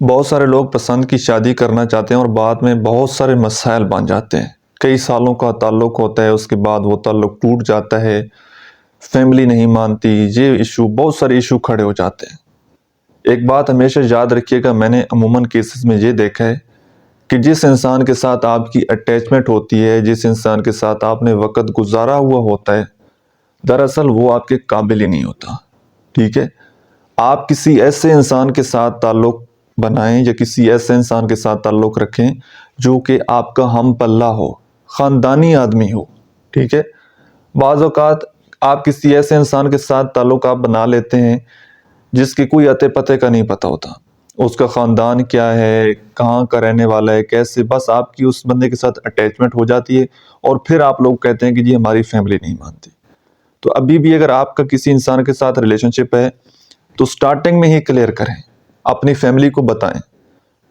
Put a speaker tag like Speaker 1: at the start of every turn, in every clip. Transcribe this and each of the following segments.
Speaker 1: بہت سارے لوگ پسند کی شادی کرنا چاہتے ہیں اور بعد میں بہت سارے مسائل بن جاتے ہیں. کئی سالوں کا تعلق ہوتا ہے، اس کے بعد وہ تعلق ٹوٹ جاتا ہے، فیملی نہیں مانتی، یہ ایشو، بہت سارے ایشو کھڑے ہو جاتے ہیں. ایک بات ہمیشہ یاد رکھیے گا، میں نے عموماً کیسز میں یہ دیکھا ہے کہ جس انسان کے ساتھ آپ کی اٹیچمنٹ ہوتی ہے، جس انسان کے ساتھ آپ نے وقت گزارا ہوا ہوتا ہے، دراصل وہ آپ کے قابل ہی نہیں ہوتا. ٹھیک ہے، آپ کسی ایسے انسان کے ساتھ تعلق بنائیں یا کسی ایسے انسان کے ساتھ تعلق رکھیں جو کہ آپ کا ہم پلہ ہو، خاندانی آدمی ہو. ٹھیک ہے، بعض اوقات آپ کسی ایسے انسان کے ساتھ تعلق آپ بنا لیتے ہیں جس کی کوئی اتے پتے کا نہیں پتہ ہوتا، اس کا خاندان کیا ہے، کہاں کا رہنے والا ہے، کیسے، بس آپ کی اس بندے کے ساتھ اٹیچمنٹ ہو جاتی ہے اور پھر آپ لوگ کہتے ہیں کہ جی ہماری فیملی نہیں مانتی. تو ابھی بھی اگر آپ کا کسی انسان کے ساتھ ریلیشن شپ ہے تو سٹارٹنگ میں ہی کلیئر کریں، اپنی فیملی کو بتائیں.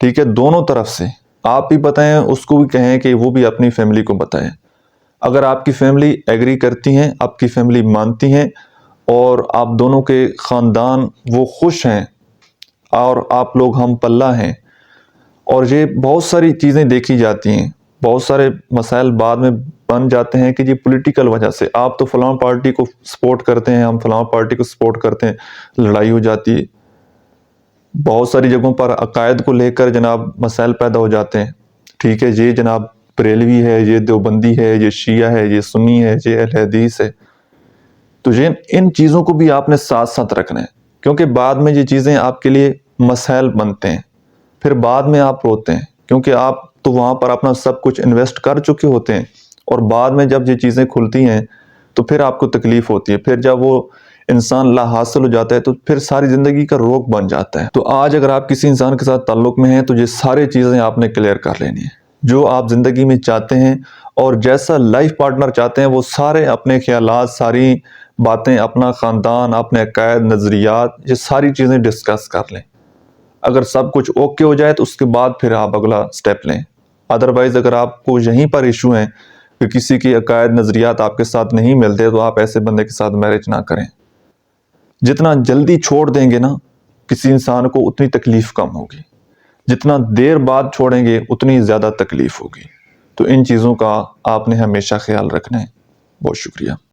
Speaker 1: ٹھیک ہے، دونوں طرف سے آپ بھی بتائیں، اس کو بھی کہیں کہ وہ بھی اپنی فیملی کو بتائیں. اگر آپ کی فیملی ایگری کرتی ہیں، آپ کی فیملی مانتی ہیں اور آپ دونوں کے خاندان وہ خوش ہیں اور آپ لوگ ہم پلہ ہیں، اور یہ بہت ساری چیزیں دیکھی جاتی ہیں، بہت سارے مسائل بعد میں بن جاتے ہیں کہ یہ پولیٹیکل وجہ سے، آپ تو فلاں پارٹی کو سپورٹ کرتے ہیں، ہم فلاں پارٹی کو سپورٹ کرتے ہیں، لڑائی ہو جاتی ہے. بہت ساری جگہوں پر عقائد کو لے کر جناب مسائل پیدا ہو جاتے ہیں. ٹھیک ہے، یہ جناب بریلوی ہے، یہ دیوبندی ہے، یہ شیعہ ہے، یہ سنی ہے، یہ اہل حدیث ہے. تو یہ ان چیزوں کو بھی آپ نے ساتھ ساتھ رکھنا ہے، کیونکہ بعد میں یہ چیزیں آپ کے لیے مسائل بنتے ہیں. پھر بعد میں آپ روتے ہیں کیونکہ آپ تو وہاں پر اپنا سب کچھ انویسٹ کر چکے ہوتے ہیں، اور بعد میں جب یہ چیزیں کھلتی ہیں تو پھر آپ کو تکلیف ہوتی ہے. پھر جب وہ انسان لا حاصل ہو جاتا ہے تو پھر ساری زندگی کا روگ بن جاتا ہے. تو آج اگر آپ کسی انسان کے ساتھ تعلق میں ہیں تو یہ سارے چیزیں آپ نے کلیئر کر لینی ہیں، جو آپ زندگی میں چاہتے ہیں اور جیسا لائف پارٹنر چاہتے ہیں، وہ سارے اپنے خیالات، ساری باتیں، اپنا خاندان، اپنے عقائد، نظریات، یہ ساری چیزیں ڈسکس کر لیں. اگر سب کچھ اوکے ہو جائے تو اس کے بعد پھر آپ اگلا سٹیپ لیں. ادروائز اگر آپ کو یہیں پر ایشو ہیں کہ کسی کی عقائد، نظریات آپ کے ساتھ نہیں ملتے، تو آپ ایسے بندے کے ساتھ میرج نہ کریں. جتنا جلدی چھوڑ دیں گے نا کسی انسان کو، اتنی تکلیف کم ہوگی. جتنا دیر بعد چھوڑیں گے اتنی زیادہ تکلیف ہوگی. تو ان چیزوں کا آپ نے ہمیشہ خیال رکھنا ہے. بہت شکریہ.